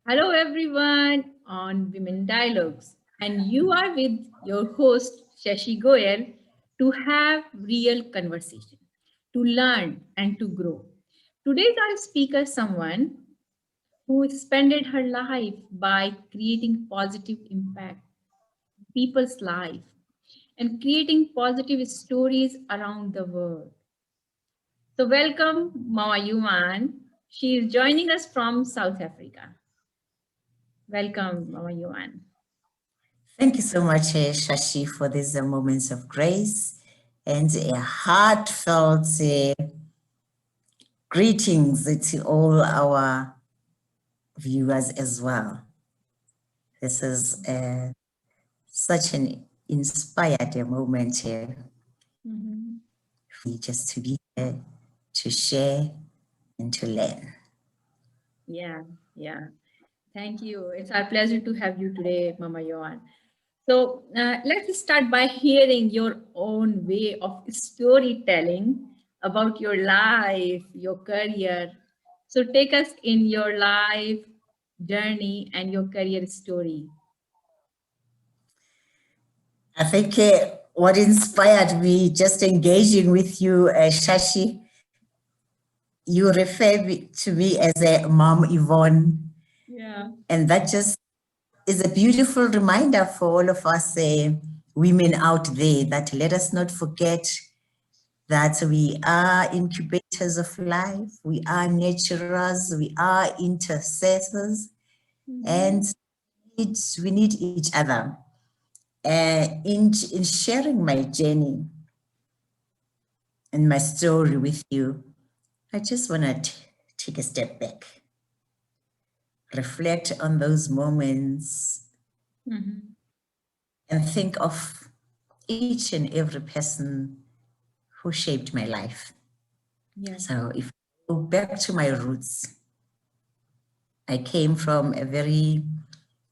Hello, everyone, on Women Dialogues. And you are with your host, Shashi Goyal, to have real conversation, to learn, and to grow. Today's our speaker, someone who spent her life by creating positive impact in people's life and creating positive stories around the world. So, welcome, Mama Yuman. She is joining us from South Africa. Welcome, Mama Yuan. Thank you so much, Shashi, for these moments of grace and a heartfelt greetings to all our viewers as well. This is such an inspired moment here, Mhm. just to be here, to share and to learn. Yeah, yeah. Thank you. It's our pleasure to have you today, Mama Yuan. So let's start by hearing your own way of storytelling about your life, your career. So take us in your life journey and your career story. I think what inspired me just engaging with you, Shashi, you refer to me as a mom Yvonne, Yeah. and that just is a beautiful reminder for all of us women out there that let us not forget that we are incubators of life, we are nurturers, we are intercessors, and Mhm. we need each other. In sharing my journey and my story with you, I just want to take a step back, reflect on those moments, Mhm. and think of each and every person who shaped my life. Yeah. So if I go back to my roots, I came from a very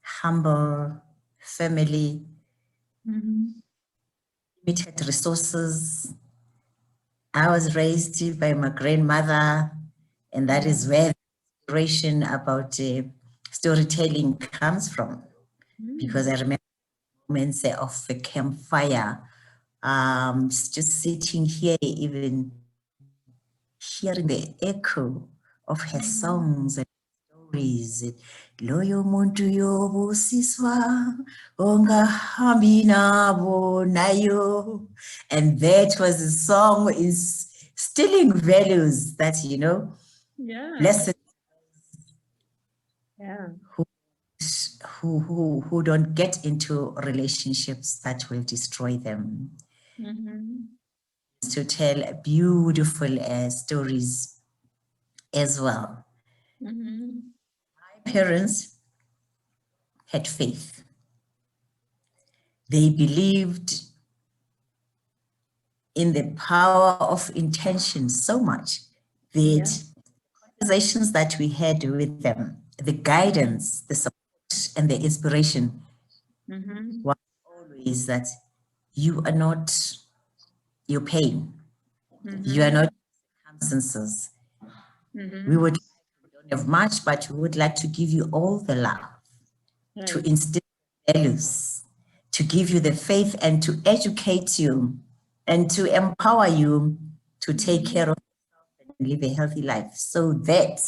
humble family, Mhm. limited resources. I was raised by my grandmother, and that Yeah. is where the inspiration about storytelling comes from. Because I Mm. remember moments of the campfire, just sitting here, even hearing the echo of her Mhm. songs and stories. Loyo muntu yobusiswa ongahambi nabo nayo. And that was a song instilling values that, Yeah. blessed Yeah. who don't get into relationships that will destroy them. Mhm. To tell beautiful stories as well. Mhm. My parents had faith. They believed in the power of intention so much Yeah. that conversations that we had with them, the Mhm. guidance, the support, and the inspiration Mhm. was always that you are not your pain, you are Mhm. not circumstances. We Mhm. would we don't have much, but we would like to give you all the love, to Right. instill values, to give you the faith and to educate you and to empower you to take Mhm. care of and live a healthy life so that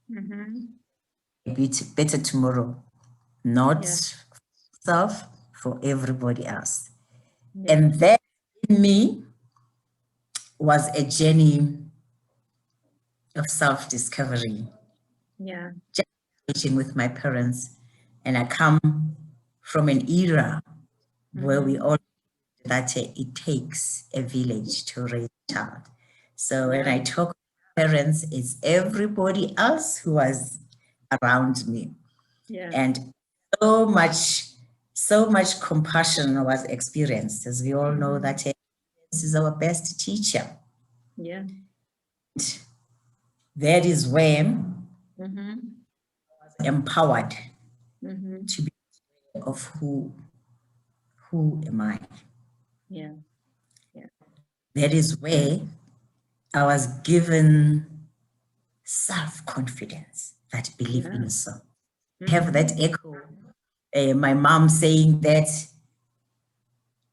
Mhm. a bit better tomorrow, not Yeah. self, for everybody else. Yeah. And that in me was a journey of self-discovery, Yeah. just engaging with my parents. And I come from an era where we Mhm. all that it takes a village to raise a child. So when Yeah. I talk to parents, it's everybody else who was around me. Yeah. And so much compassion was experienced, as we all know Mhm. that this is our best teacher. Yeah. That is where Mhm. empowered Mhm. to be of who am I. Yeah. Yeah. That is where I was given self-confidence, that belief in Yeah. yourself. have that echo. My mom saying that,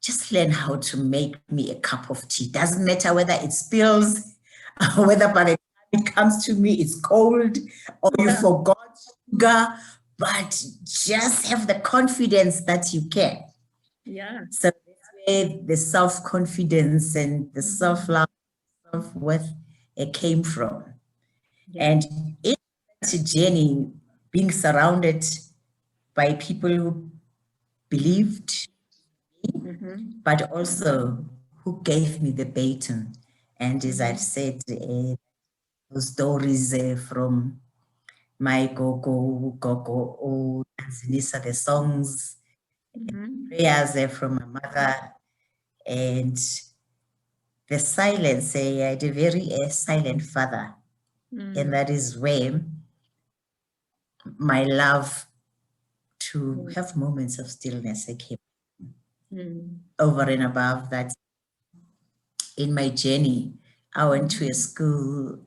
just learn how to make me a cup of tea. Doesn't matter whether it spills, or whether by the time it comes to me, it's cold, or you forgot sugar, but just have the confidence that you can. Yeah. So that's where the self-confidence and the self-love, self-worth, it came from. Yeah. And in that journey, being surrounded by people who believed, but also who gave me the baton. And as I've said, those stories from my Gogo, Nisa, the songs, prayers from my mother, and the silence. I had a very silent father, and that is where my love to have moments of stillness came. Over and above that, in my journey, I went to a school,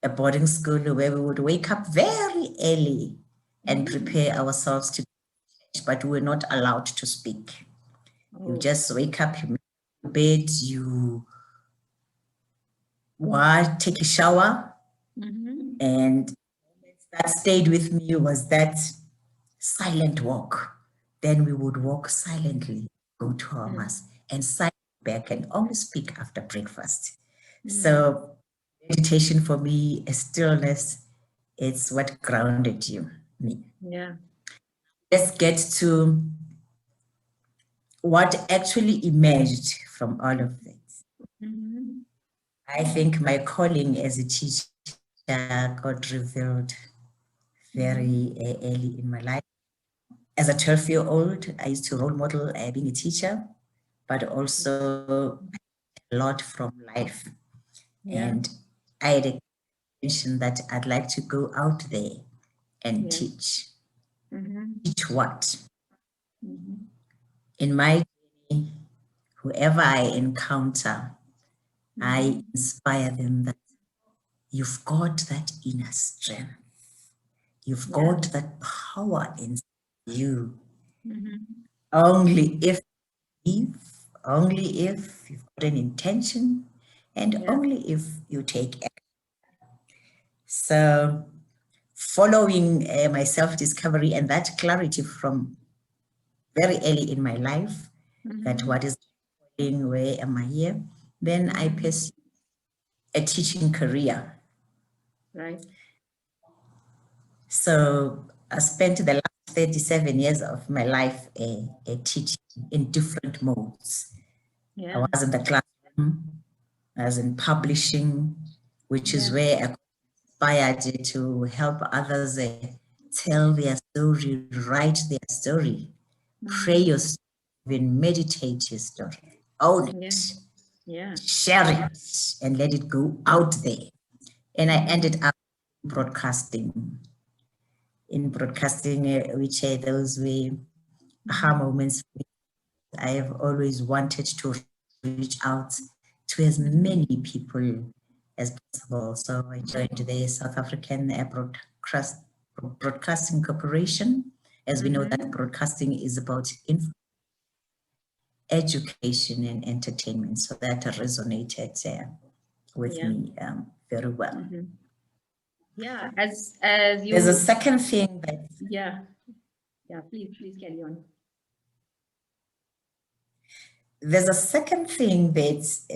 a boarding school, where we would wake up very early and prepare ourselves to teach, but we were not allowed to speak. You just wake up, you make your bed, you take a shower, and that stayed with me was that silent walk. Then we would walk silently, go to our mass, and silent back, and only speak after breakfast. So meditation for me is stillness. It's what grounded me. Yeah. Let's get to what actually emerged from all of this. I think my calling as a teacher got revealed very early in my life. As a 12-year-old, I used to role model being a teacher, but also a lot from life. And I had a intention that I'd like to go out there and teach. Teach what? In my journey, whoever I encounter, I inspire them that you've got that inner strength. You've got that power in you. Only if you've got an intention, and only if you take action. So following my self-discovery and that clarity from very early in my life, that what is doing, where am I here? Then I pursue a teaching career. Right. So I spent the last 37 years of my life teaching in different modes. I was in the classroom, I was in publishing, which is where I inspired to help others tell their story, write their story, pray your story, even meditate your story, own it, share it, and let it go out there. And I ended up broadcasting. In broadcasting, which are those were aha moments. I have always wanted to reach out to as many people as possible. So I joined the South African Broadcasting Corporation. As we know that broadcasting is about education and entertainment. So that resonated with me very well. Yeah, as you. There's a second thing that. Yeah, please carry on. There's a second thing that's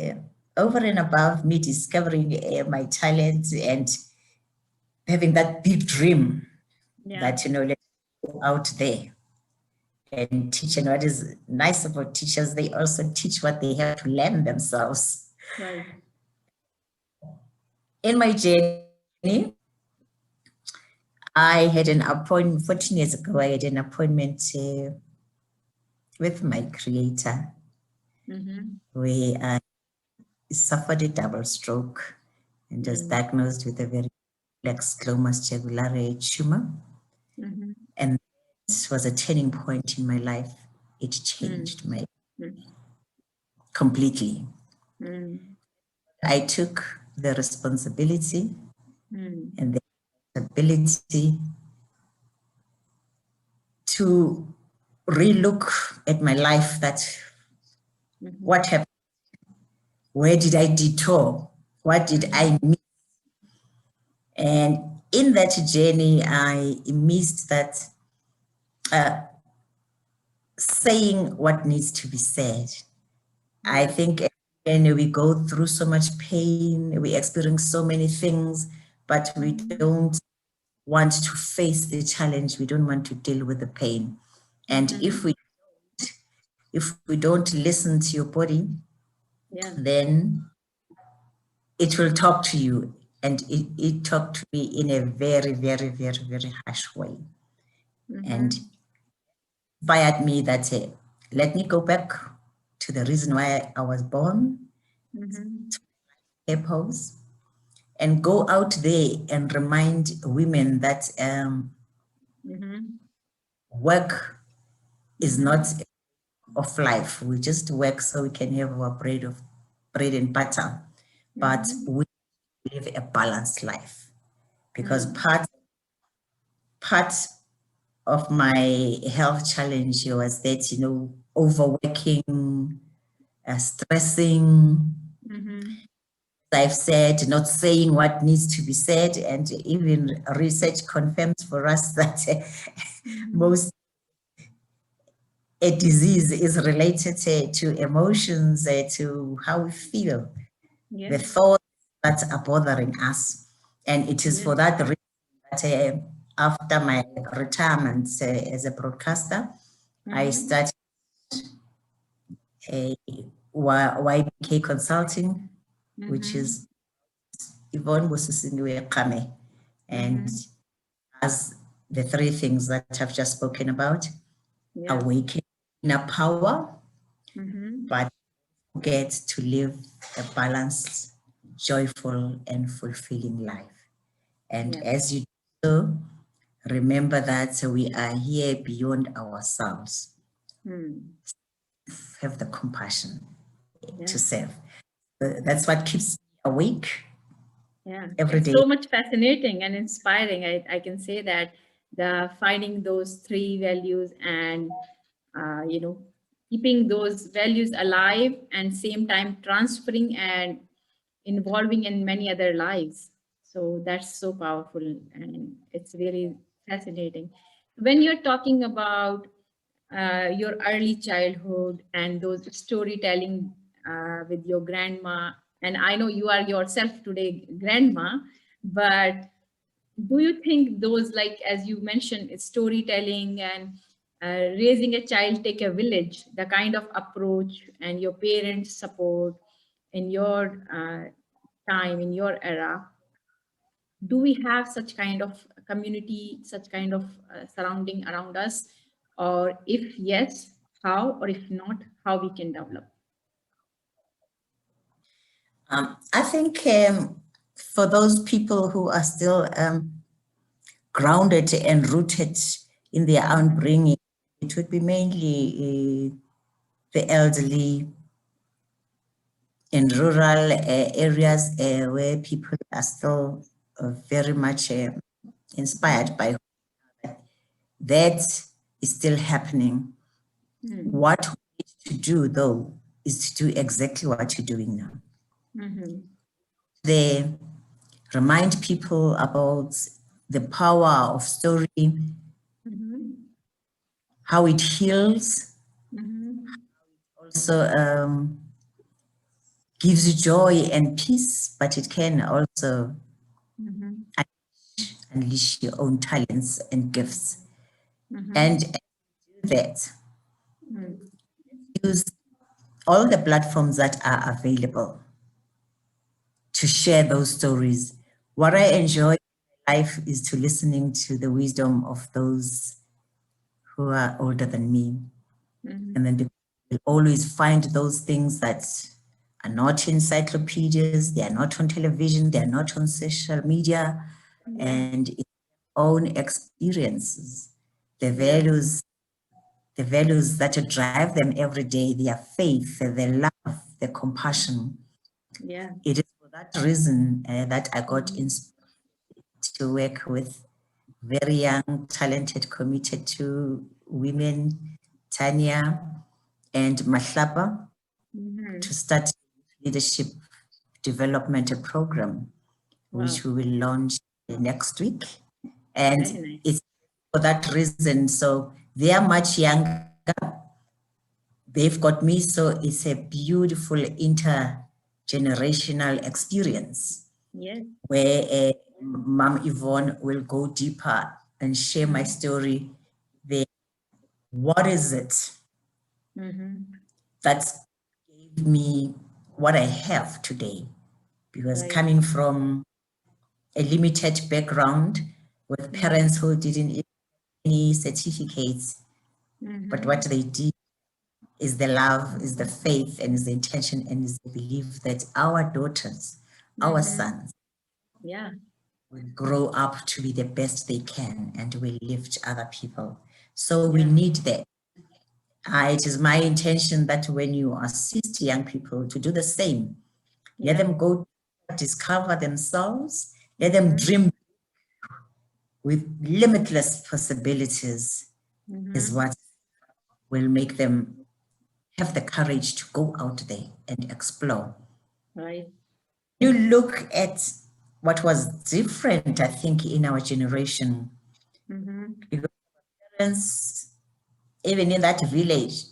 over and above me discovering my talent and having that big dream that, let's go out there and teach. And what is nice about teachers, they also teach what they have to learn themselves. Right. In my journey, I had an appointment 14 years ago. I had an appointment with my creator where I suffered a double stroke and was diagnosed with a very complex glomus jugulare tumor. And this was a turning point in my life. It changed me completely. I took the responsibility and the ability to relook at my life, that what happened, where did I detour, what did I miss? And in that journey, I missed that saying what needs to be said. I think when we go through so much pain, we experience so many things, but we don't want to face the challenge. We don't want to deal with the pain. And if we don't listen to your body, then it will talk to you. And it talked to me in a very, very, very, very harsh way. And inspired me that let me go back to the reason why I was born, purpose, and go out there and remind women that work is not of life. We just work so we can have our bread and butter, but we live a balanced life, because part of my health challenge was that, you know, overworking, stressing. I've said, not saying what needs to be said, and even research confirms for us that most a disease is related to emotions, to how we feel, the thoughts that are bothering us. And it is for that reason that after my retirement as a broadcaster, I started a YBK Consulting, which is Yvonne Kame, and as the three things that I've just spoken about, awaken inner power, but get to live a balanced, joyful, and fulfilling life. And as you do, remember that we are here beyond ourselves. Have the compassion to serve. That's what keeps me awake. Every day. So much fascinating and inspiring. I can say that the finding those three values and you know, keeping those values alive and same time transferring and involving in many other lives. So that's so powerful and it's really fascinating. When you're talking about your early childhood and those storytelling with your grandma, and I know you are yourself today grandma, but do you think those, like as you mentioned, storytelling and raising a child take a village, the kind of approach and your parents support in your time, in your era, do we have such kind of community, such kind of surrounding around us? Or if yes, how? Or if not, how we can develop? I think for those people who are still grounded and rooted in their own bringing, it would be mainly the elderly in rural areas where people are still very much inspired by that is still happening. What we need to do, though, is to do exactly what you're doing now. They remind people about the power of story, how it heals, also gives you joy and peace, but it can also unleash your own talents and gifts. And do that, use all the platforms that are available to share those stories. What I enjoy in life is to listening to the wisdom of those who are older than me. And then they always find those things that are not encyclopedias, they are not on television, they are not on social media, and in own experiences, the values that drive them every day, their faith, their love, their compassion. It is for that reason that I got inspired to work with very young, talented, committed to women, Tanya and Mahlapa, to start leadership development program, which we will launch next week. And nice. it's for that reason. So they are much younger. They've got me. So it's a beautiful intergenerational experience. Yes. Where Mom Yvonne will go deeper and share my story there. What is it that gave me what I have today? Because coming from a limited background with parents who didn't have any certificates, but what they did is the love, is the faith, and is the intention, and is the belief that our daughters, our sons, will grow up to be the best they can and will lift other people. So we need that. It is my intention that when you assist young people to do the same, let them go discover themselves, let them dream with limitless possibilities, is what will make them have the courage to go out there and explore. Right. You look at what was different, I think, in our generation, because parents, even in that village,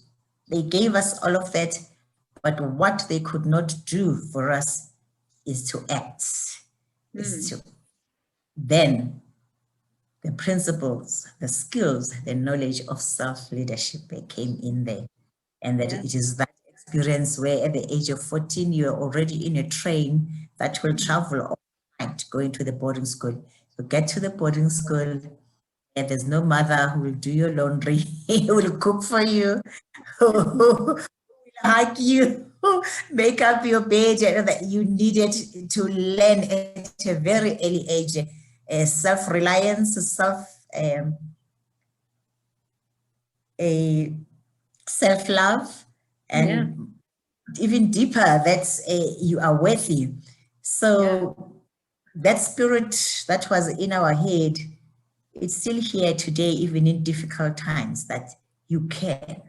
they gave us all of that, but what they could not do for us is to act, is to then the principles, the skills, the knowledge of self-leadership came in there. And that it is that experience where at the age of 14, you're already in a train that will travel all night going to the boarding school. You get to the boarding school, and there's no mother who will do your laundry, who will cook for you, who will hug you, make up your bed, that you needed to learn at a very early age, self-reliance, self-love, and even deeper, that's you are worthy. So that spirit that was in our head, it's still here today, even in difficult times, that you can.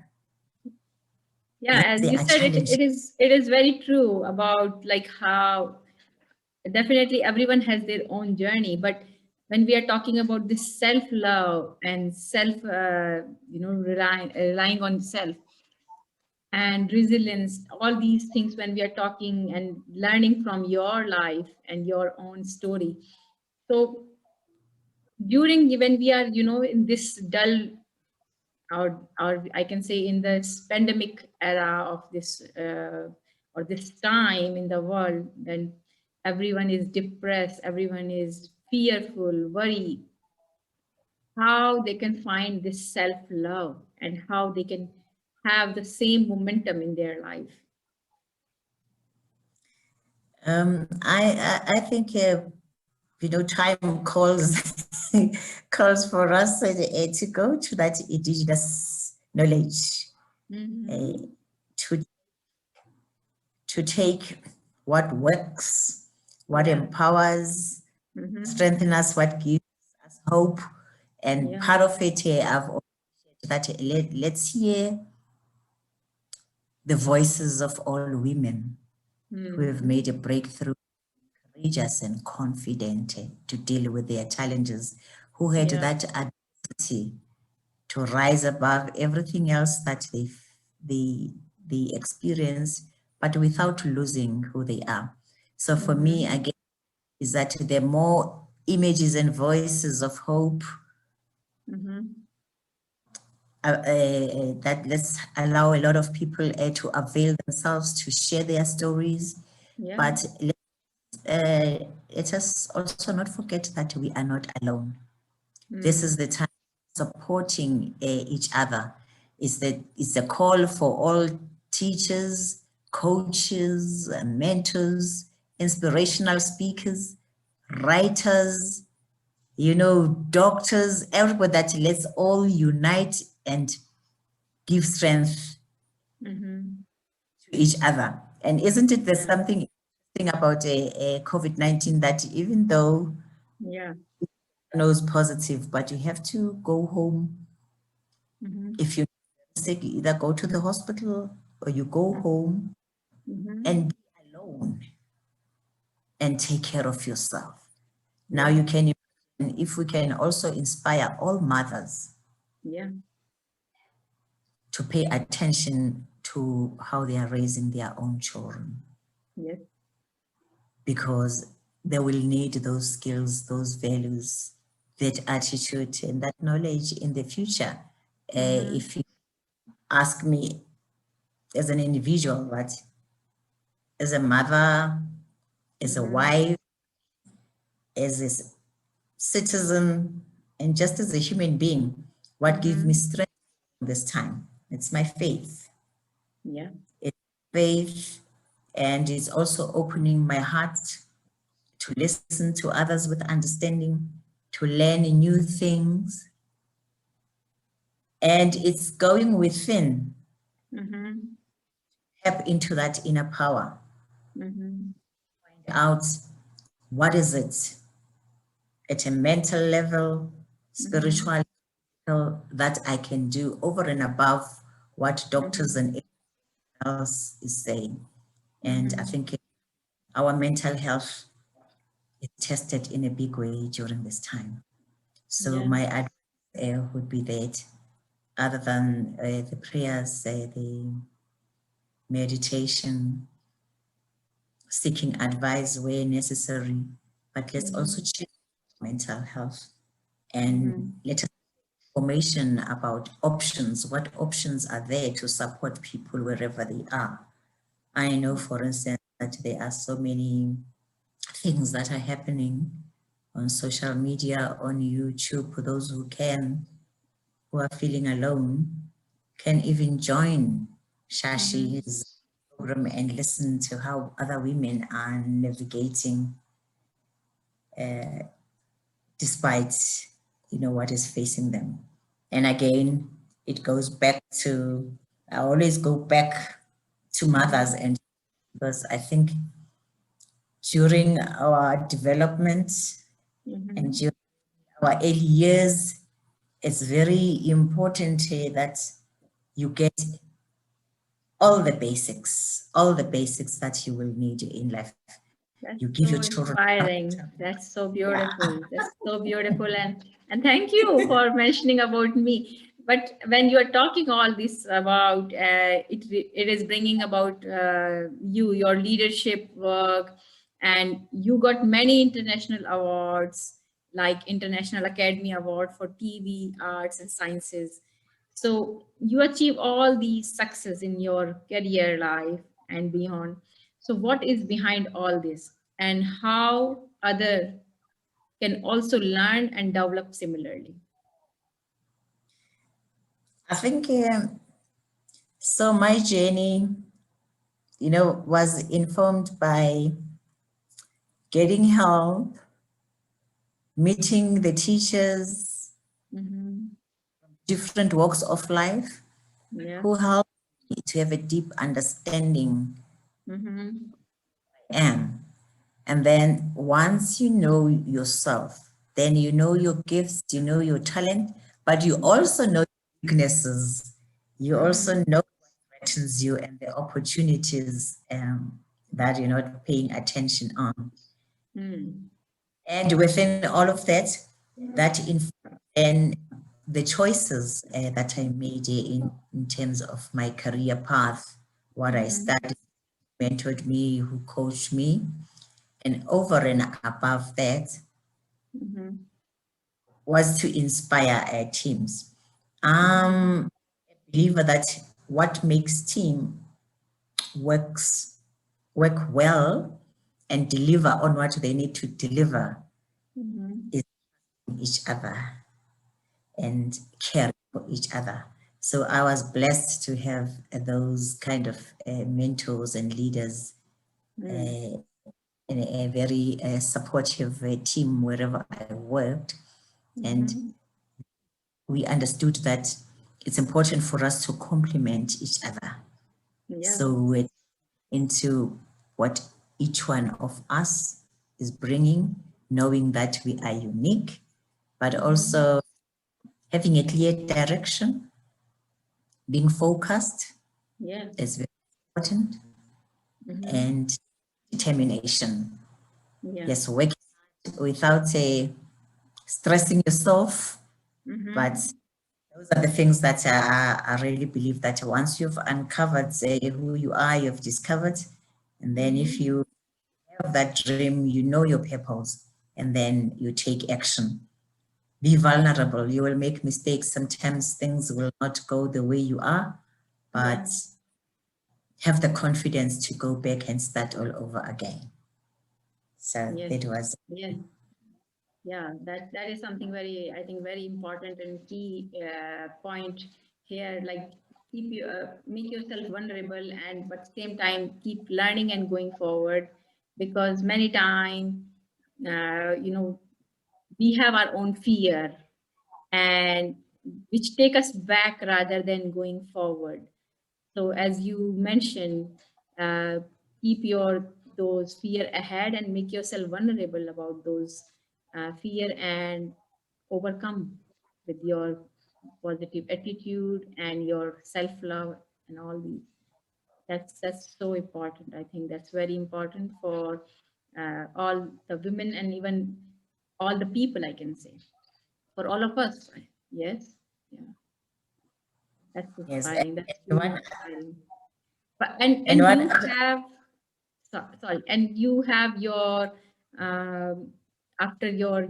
Yeah, as you said, it is very true about like how definitely everyone has their own journey, but when we are talking about this self-love and self, relying on self and resilience, all these things, when we are talking and learning from your life and your own story. So during when we are, in this dull or I can say in this pandemic era of this or this time in the world, then everyone is depressed, everyone is fearful, worried, how they can find this self-love and how they can have the same momentum in their life. I think time calls for us to go to that indigenous knowledge, to take what works, what empowers, strengthen us, what gives us hope. And part of it here, I've always said that let's hear the voices of all women who have made a breakthrough, courageous and confident to deal with their challenges, who had that ability to rise above everything else that they experience, but without losing who they are. So for me, again, is that there are more images and voices of hope, that let's allow a lot of people to avail themselves to share their stories. But let us also not forget that we are not alone. This is the time supporting each other. It's a call for all teachers, coaches, mentors, inspirational speakers, writers, doctors, everybody, that let's all unite and give strength to each other. And isn't it there's something interesting about COVID-19, that even though knows positive, but you have to go home If you're sick, you either go to the hospital or you go home and be alone and take care of yourself. Now you can imagine if we can also inspire all mothers Yeah. to pay attention to how they are raising their own children, Yes. because they will need those skills, those values, that attitude, and that knowledge in the future. If you ask me as an individual, but as a mother, as a wife, as a citizen, and just as a human being, what gives me strength this time? It's my faith. Yeah. It's faith, and it's also opening my heart to listen to others with understanding, to learn new things. And it's going within, tap into that inner power, find out what is it at a mental level, spiritual level, that I can do over and above what doctors and everyone else is saying. And I think our mental health is tested in a big way during this time. So my advice would be that, other than the prayers, the meditation, seeking advice where necessary, but let's also check mental health and let us information about options, what options are there to support people wherever they are. I know, for instance, that there are so many things that are happening on social media, on YouTube. For those who can, who are feeling alone, can even join Shashi's program and listen to how other women are navigating despite, what is facing them. And again, it goes back to, I always go back to mothers, and because I think during our development and during our early years, it's very important that you get all the basics that you will need in life. That's You give so your children. inspiring. That's so beautiful. That's so beautiful. And thank you for mentioning about me. But when you are talking all this about it is bringing about your leadership work, and you got many international awards like International Academy Award for TV, Arts and Sciences. So you achieve all these success in your career life and beyond. So what is behind all this, and how other can also learn and develop similarly? I think so. My journey, was informed by getting help, meeting the teachers, different walks of life, Yeah. who helped me to have a deep understanding am. And then once you know yourself, then you know your gifts, you know your talent, but you also know weaknesses. You also know what threatens you and the opportunities that you're not paying attention on. And within all of that, that and the choices that I made in terms of my career path, what I studied, mentored me, who coached me, and over and above that was to inspire teams. I'm a believer that what makes team work well and deliver on what they need to deliver is each other and care for each other. So I was blessed to have those kind of mentors and leaders in a very supportive team wherever I worked. And we understood that it's important for us to complement each other. Yeah. So we're into what each one of us is bringing, knowing that we are unique, but also having a clear direction being focused Yes. is very important, Mm-hmm. and determination. Yeah. Yes, working without stressing yourself, but Mm-hmm. those are the things that I really believe that once you've uncovered who you are, you've discovered, and then if Mm-hmm. you have that dream, you know your purpose, and then you take action. Be vulnerable. You will make mistakes. Sometimes things will not go the way you are, Yeah. but have the confidence to go back and start all over again. So Yes. that was, Yes. Yeah, that is something very, I think, very important and key point here. Like, keep you make yourself vulnerable, and but same time keep learning and going forward, because many time, we have our own fear, and which take us back rather than going forward. So as you mentioned, uh, keep your those fear ahead and make yourself vulnerable about those fear, and overcome with your positive attitude and your self-love and all these. That's so important. I think that's very important for all the women, and even all the people, I can say, for all of us. Yes, yeah, that's yes. inspiring. That's And truly one, inspiring. But and and one you other, have, sorry, and you have your um, after your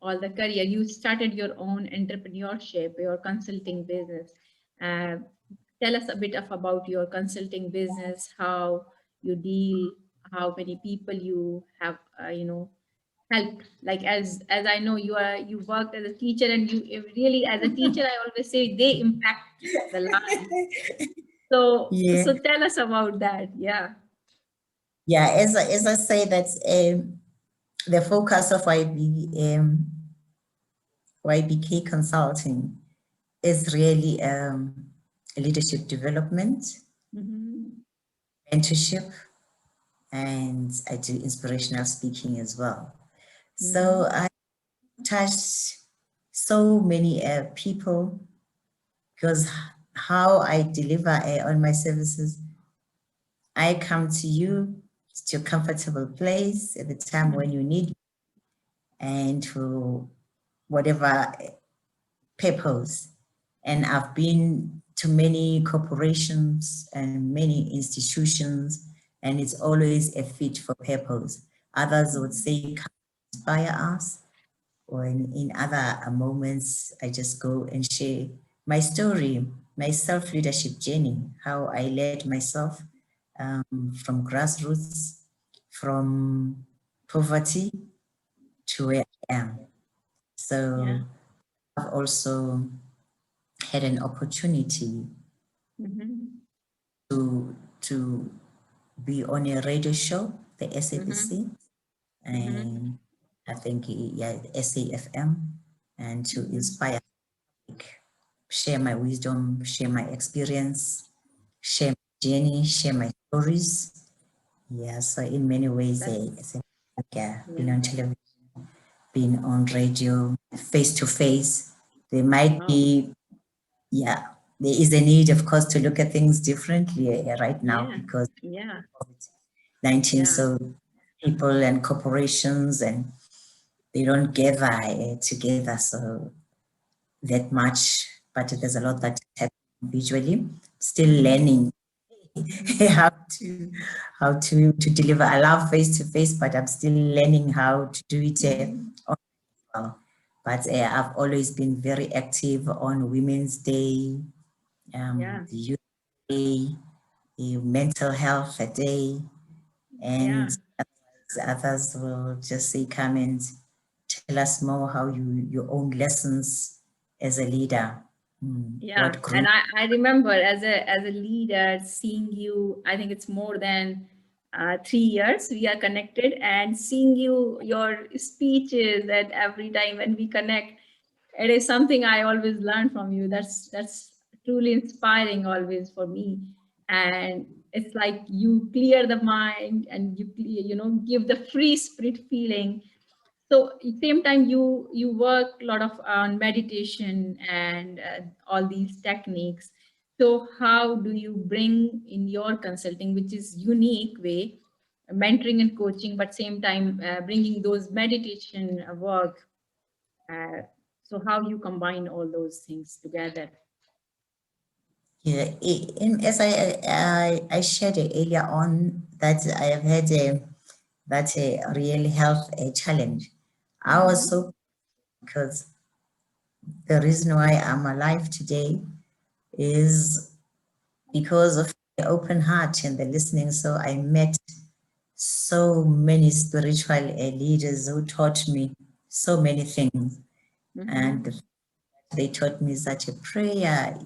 all the career, you started your own entrepreneurship, your consulting business. uh, Tell us a bit of about your consulting business, how you deal, how many people you have helped. Like, as I know, you worked as a teacher, and you really, as a teacher, I always say they impact the life. So yeah, tell us about that. Yeah. yeah. As I say, that's the focus of YBK Consulting is really leadership development, Mm-hmm. mentorship, and I do inspirational speaking as well. So Mm-hmm. I touch so many people because how I deliver on my services, I come to you to your comfortable place at the time when you need, and for whatever purpose. And I've been to many corporations and many institutions, and it's always a fit for purpose. Others would say, come inspire us, or in other moments, I just go and share my story, my self leadership journey, how I led myself from grassroots, from poverty to where I am. Yeah. So I've also had an opportunity Mm-hmm. to be on a radio show, the Mm-hmm. SABC, Mm-hmm. and I think yeah, SAFM, and to Mm-hmm. inspire, share my wisdom, share my experience, share my journey, share my stories. Yeah, so in many ways, That's, being yeah. on television, being on radio, face to face, there might Wow. be, yeah, there is a need, of course, to look at things differently right now Yeah. because Yeah. COVID-19. Yeah. So people and corporations, and they don't gather together so that much, but there's a lot that happens individually. Still Mm-hmm. learning Mm-hmm. how to deliver. I love face to face, but I'm still learning how to do it Mm-hmm. well. But I've always been very active on Women's Day, Yeah. the Youth Day, Mental Health Day, and Yeah. others will just say, come and tell us more how your own lessons as a leader, Yeah, what grew. and I remember as a leader seeing you. I think it's more than 3 years we are connected, and seeing your speeches, and every time when we connect, it is something I always learn from you. That's truly inspiring always for me, and it's like you clear the mind, and you clear, give the free spirit feeling. So same time you work a lot of on meditation and all these techniques. So how do you bring in your consulting, which is unique way, mentoring and coaching, but same time bringing those meditation work? Uh, so how you combine all those things together? Yeah, as I shared earlier on that I have had that's a real health challenge. I was so, because the reason why I'm alive today is because of the open heart and the listening. So I met so many spiritual leaders who taught me so many things. And they taught me such a prayer,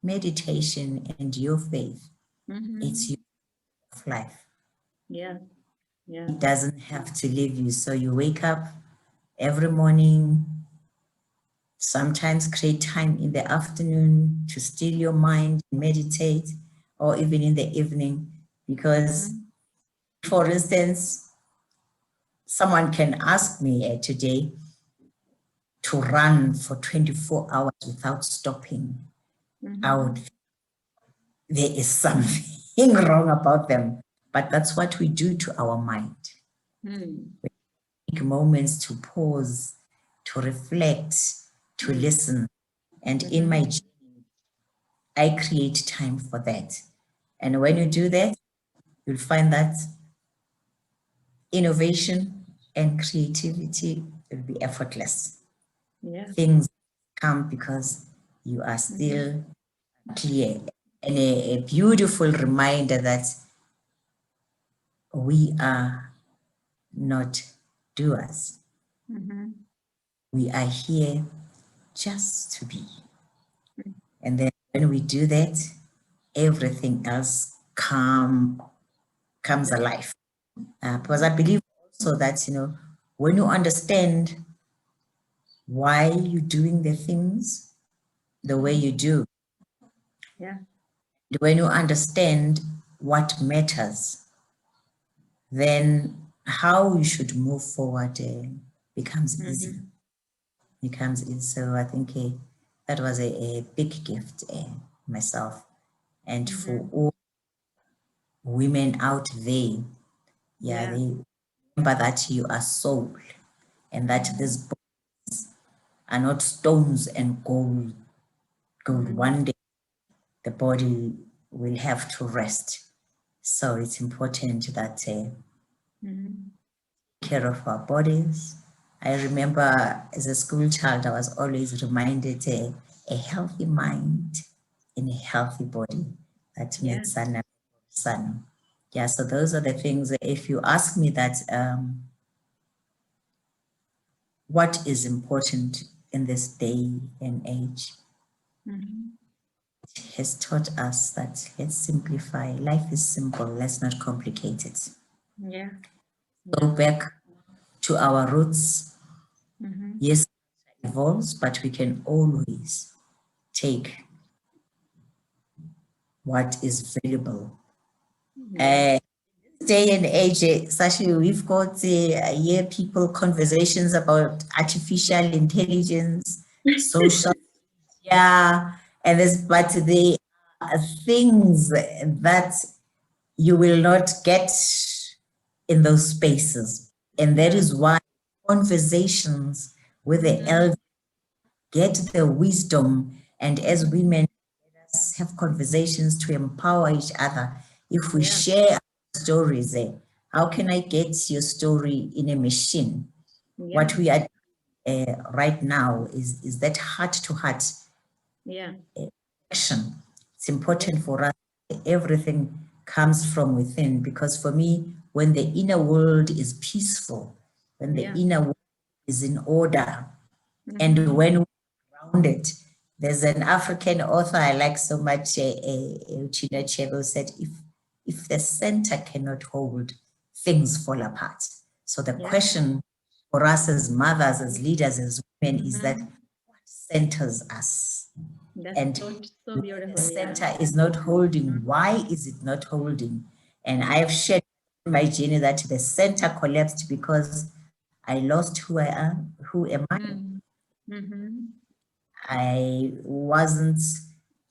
meditation, and your faith. It's your life. Yeah, yeah. It doesn't have to leave you. So you wake up every morning, sometimes create time in the afternoon to still your mind, meditate, or even in the evening. Because, for instance, someone can ask me today to run for 24 hours without stopping. I would, there is something wrong about them. But that's what we do to our mind. We take moments to pause, to reflect, to listen. And in my journey, I create time for that. And when you do that, you'll find that innovation and creativity will be effortless. Yeah. Things come because you are still clear. And a beautiful reminder that we are not doers. We are here just to be. And then when we do that, everything else comes alive. Because I believe also that, when you understand why you're doing the things the way you do, Yeah. when you understand what matters, then how you should move forward becomes easy. Becomes easy. So I think that was a big gift myself, and for all women out there. Yeah, Yeah. they remember that you are soul, and that these bones are not stones and gold. One day the body will have to rest. So it's important that care of our bodies. I remember as a school child, I was always reminded a healthy mind in a healthy body. That Yeah. means sun. Yeah, so those are the things. If you ask me that, what is important in this day and age, it has taught us that let's simplify. Life is simple. Let's not complicate it. Yeah. Go back to our roots. Yes, it evolves, but we can always take what is valuable. Day and age, Sashi, we've got here people conversations about artificial intelligence, social, yeah, and this, but they are things that you will not get in those spaces, and that is why conversations with the elders get the wisdom, and as women, let us have conversations to empower each other. If we share stories, how can I get your story in a machine? What we are right now is that heart to heart action. It's important for us. Everything comes from within, because for me, when the inner world is peaceful, when the inner world is in order, and when we're grounded, there's an African author I like so much, Uchina Chebo, said, if the center cannot hold, things fall apart. So the question for us as mothers, as leaders, as women, is that what centers us? That's And so beautiful. the center is not holding. Why is it not holding? And I have shared in my journey that the center collapsed because I lost who I am. Who am I? I wasn't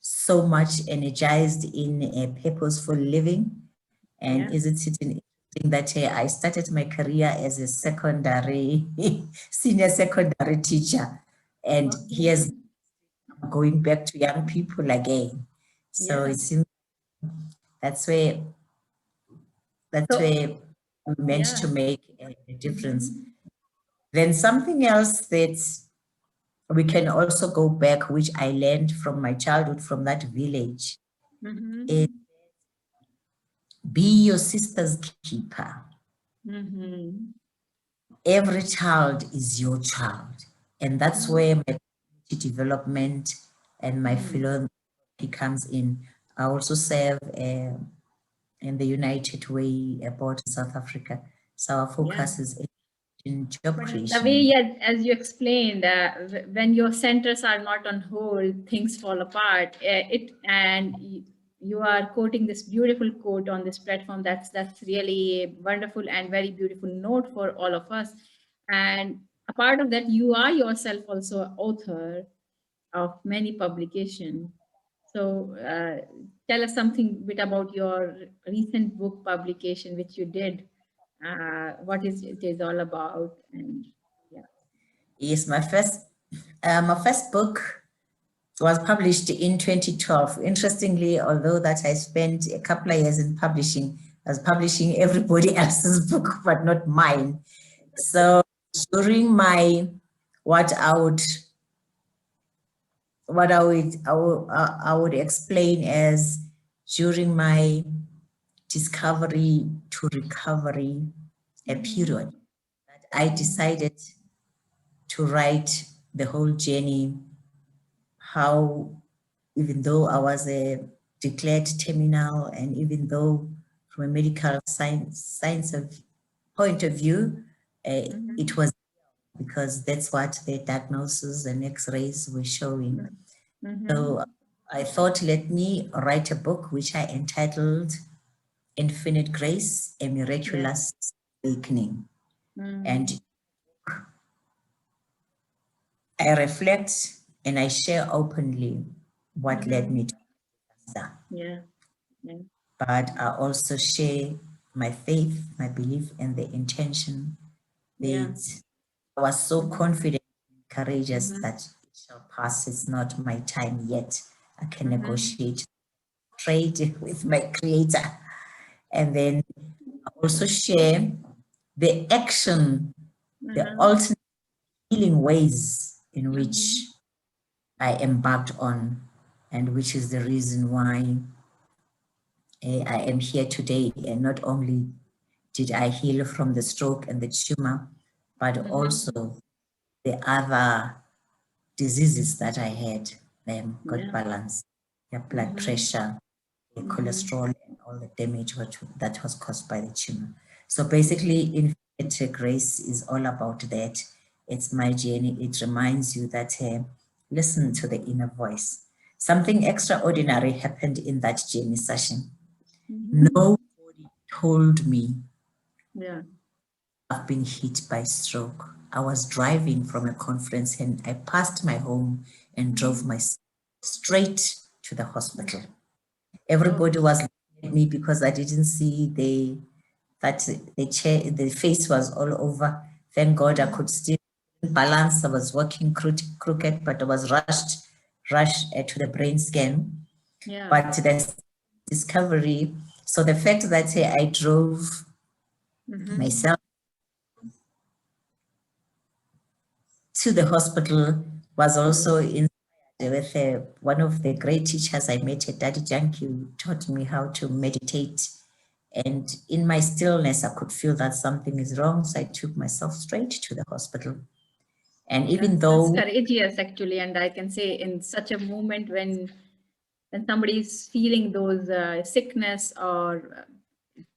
so much energized in a purposeful living. And Yeah. is it sitting that I started my career as a secondary, senior secondary teacher, and Okay. here's going back to young people again. So Yeah. it seems that's where that's So, where we meant yeah. to make a difference. Mm-hmm. Then something else that we can also go back, which I learned from my childhood from that village, Mm-hmm. is be your sister's keeper. Mm-hmm. Every child is your child. And that's where my community development and my Mm-hmm. philanthropy comes in. I also serve in the United Way board in South Africa. So our Yeah. focus is in job But the creation. way, as you explained, when your centers are not on hold, things fall apart. You are quoting this beautiful quote on this platform. That's really a wonderful and very beautiful note for all of us. And a part of that, you are yourself also an author of many publication. So tell us something bit about your recent book publication, which you did. What is it is all about, and yeah. Yes, my first book was published in 2012. Interestingly, although that I spent a couple of years in publishing, I was publishing everybody else's book, but not mine. So during my what I would I would explain as during my discovery to recovery a Mm-hmm. period that I decided to write the whole journey, how even though I was a declared terminal, and even though from a medical science of point of view, Mm-hmm. it was because that's what the diagnosis and x-rays were showing. Mm-hmm. So I thought, let me write a book which I entitled Infinite Grace, a Yeah. Miraculous Awakening. Mm-hmm. And I reflect and I share openly what led me Mm-hmm. to that. Yeah. Yeah. But I also share my faith, my belief, and the intention Yeah. that I was so Mm-hmm. confident and courageous Mm-hmm. that it shall pass. It's not my time yet. I can Mm-hmm. negotiate trade with my creator. And then I also share the action, the Uh-huh. alternate healing ways in Mm-hmm. which I embarked on, and which is the reason why I am here today. And not only did I heal from the stroke and the tumor, but Mm-hmm. also the other diseases that I had, gut Yeah. balance, your blood Mm-hmm. pressure, the Mm-hmm. cholesterol, and all the damage that was caused by the tumor. So basically, Infinite Grace is all about that. It's my journey. It reminds you that listen to the inner voice. Something extraordinary happened in that journey session. Mm-hmm. Nobody told me Yeah. I've been hit by stroke. I was driving from a conference and I passed my home and drove Mm-hmm. myself straight to the hospital. Oh. Everybody was looking at me because I didn't see the face was all over. Thank God I Mm-hmm. could still balance. I was walking crooked, but I was rushed to the brain scan. Yeah. But the discovery, so the fact that I drove Mm-hmm. myself to the hospital was also inspired with one of the great teachers I met at Daddy Janki, who taught me how to meditate. And in my stillness, I could feel that something is wrong. So I took myself straight to the hospital. And even That's though, courageous actually, and I can say in such a moment when somebody is feeling those sickness or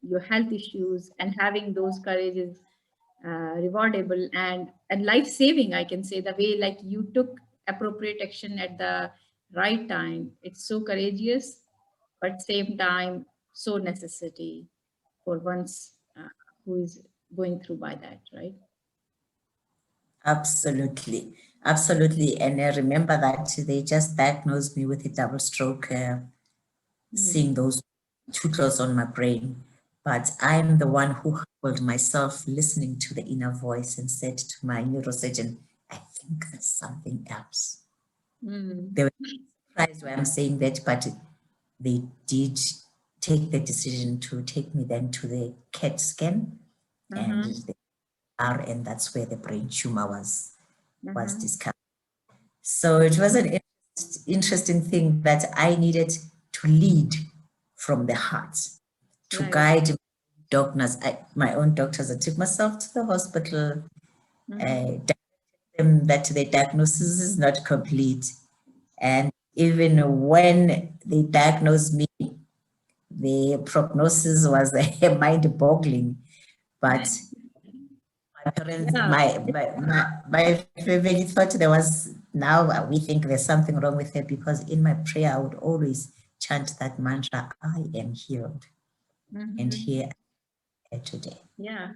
your health issues, and having those courage is rewardable and life saving. I can say the way like you took appropriate action at the right time. It's so courageous, but same time so necessity for one's who is going through by that, right? absolutely. Absolutely. And I remember that they just diagnosed me with a double stroke, seeing those two clots on my brain. But I'm the one who humbled myself, listening to the inner voice, and said to my neurosurgeon, I think there's something else. They were surprised why I'm saying that, but they did take the decision to take me then to the CAT scan and the and that's where the brain tumor was discovered. So it was an interesting thing that I needed to lead from the heart, to Right. guide doctors, my own doctors. I took myself to the hospital, them that the diagnosis is not complete. And even when they diagnosed me, the prognosis was mind-boggling. But my parents, Yeah. my family thought there was, now we think there's something wrong with her, because in my prayer I would always chant that mantra, I am healed. And here I am today. Yeah.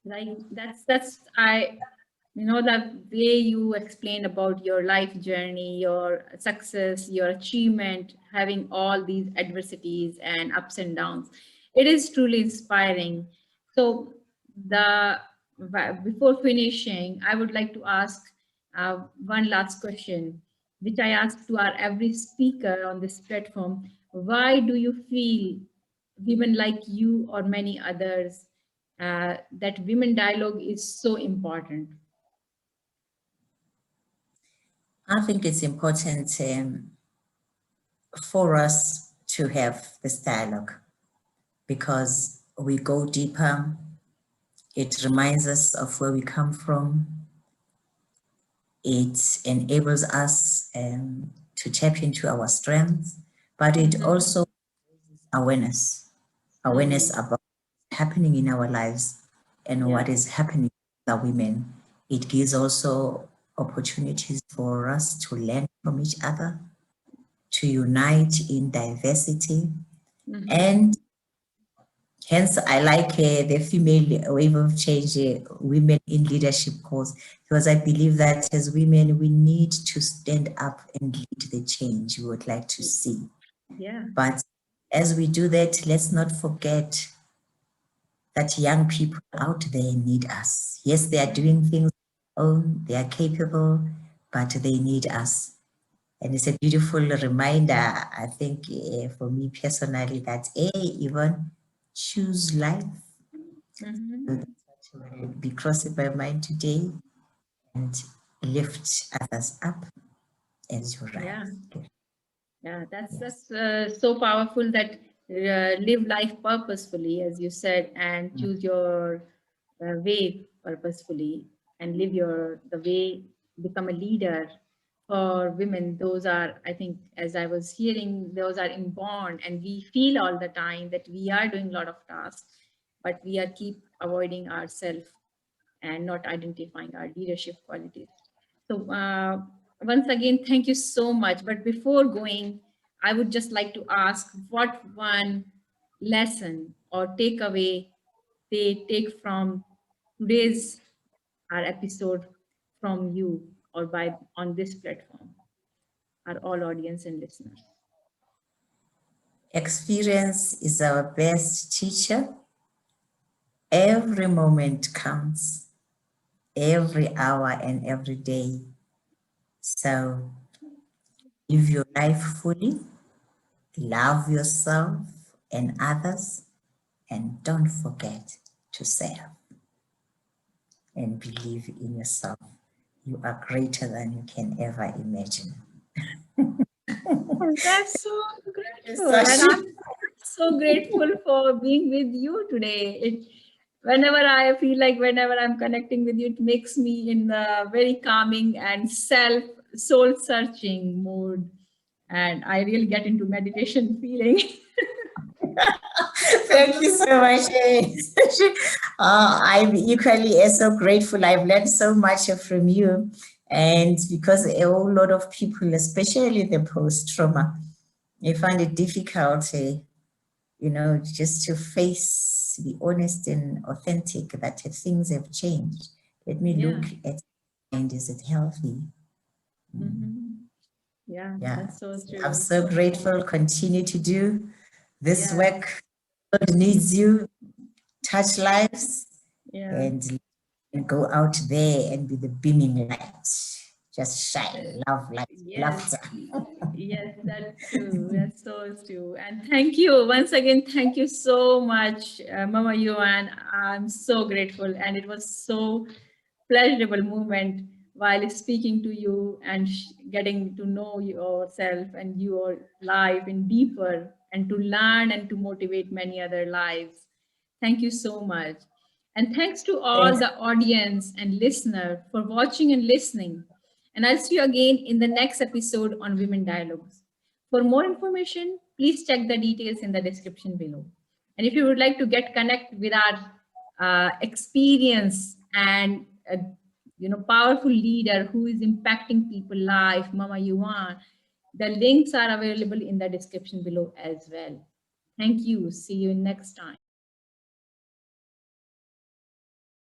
Like that's I the way you explain about your life journey, your success, your achievement, having all these adversities and ups and downs, it is truly inspiring. So the before finishing, I would like to ask one last question, which I ask to our every speaker on this platform. Why do you feel women like you or many others that women dialogue is so important? I think it's important for us to have this dialogue, because we go deeper. It reminds us of where we come from. It enables us to tap into our strengths, but it also awareness about what's happening in our lives and what is happening with the women. It gives also opportunities for us to learn from each other, to unite in diversity, and hence, I like the female wave of change, women in leadership course, because I believe that as women, we need to stand up and lead the change we would like to see. Yeah. But as we do that, let's not forget that young people out there need us. Yes, they are doing things on their own, they are capable, but they need us. And it's a beautiful reminder, I think, for me personally, that, hey, Yvonne, choose life. So that's what will be crossing my mind today, and lift others up as you Yeah. rise. Yeah, that's Yes. so powerful that live life purposefully, as you said, and choose your way purposefully, and live your the way, become a leader for women. Those are, I think, as I was hearing, those are inborn, and we feel all the time that we are doing a lot of tasks, but we are keep avoiding ourselves and not identifying our leadership qualities. So once again, thank you so much. But before going, I would just like to ask what one lesson or takeaway they take from today's our episode from you or by on this platform, our all audience and listeners. Experience is our best teacher. Every moment counts, every hour and every day. So live your life fully, love yourself and others, and don't forget to serve and believe in yourself. You are greater than you can ever imagine. That's so grateful, and Sashi. I'm so grateful for being with you today. Whenever I feel like whenever I'm connecting with you, it makes me in a very calming and soul searching mood, and I really get into meditation feeling. Thank you so much. I'm equally so grateful. I've learned so much from you. And because a whole lot of people, especially the post trauma, they find it difficult, just to face, be honest and authentic that things have changed. Let me Yeah, look at, and is it healthy? Mhm. Yeah, Yeah, that's so I'm true. so grateful. Continue to do this Yes, work. God needs you. Touch lives yeah. and go out there and be the beaming light. Just shine, love, light, Yes, laughter. yes, that's true. That's so true. And thank you once again. Thank you so much, Mama Yuan. I'm so grateful, and it was so pleasurable moment while speaking to you and getting to know yourself and your life in deeper, and to learn and to motivate many other lives. Thank you so much. And thanks to all Thanks. the audience and listener for watching and listening. And I'll see you again in the next episode on Women Dialogues. For more information, please check the details in the description below. And if you would like to get connect with our experience and powerful leader who is impacting people life, Mama Yuan, the links are available in the description below as well. Thank you. See you next time.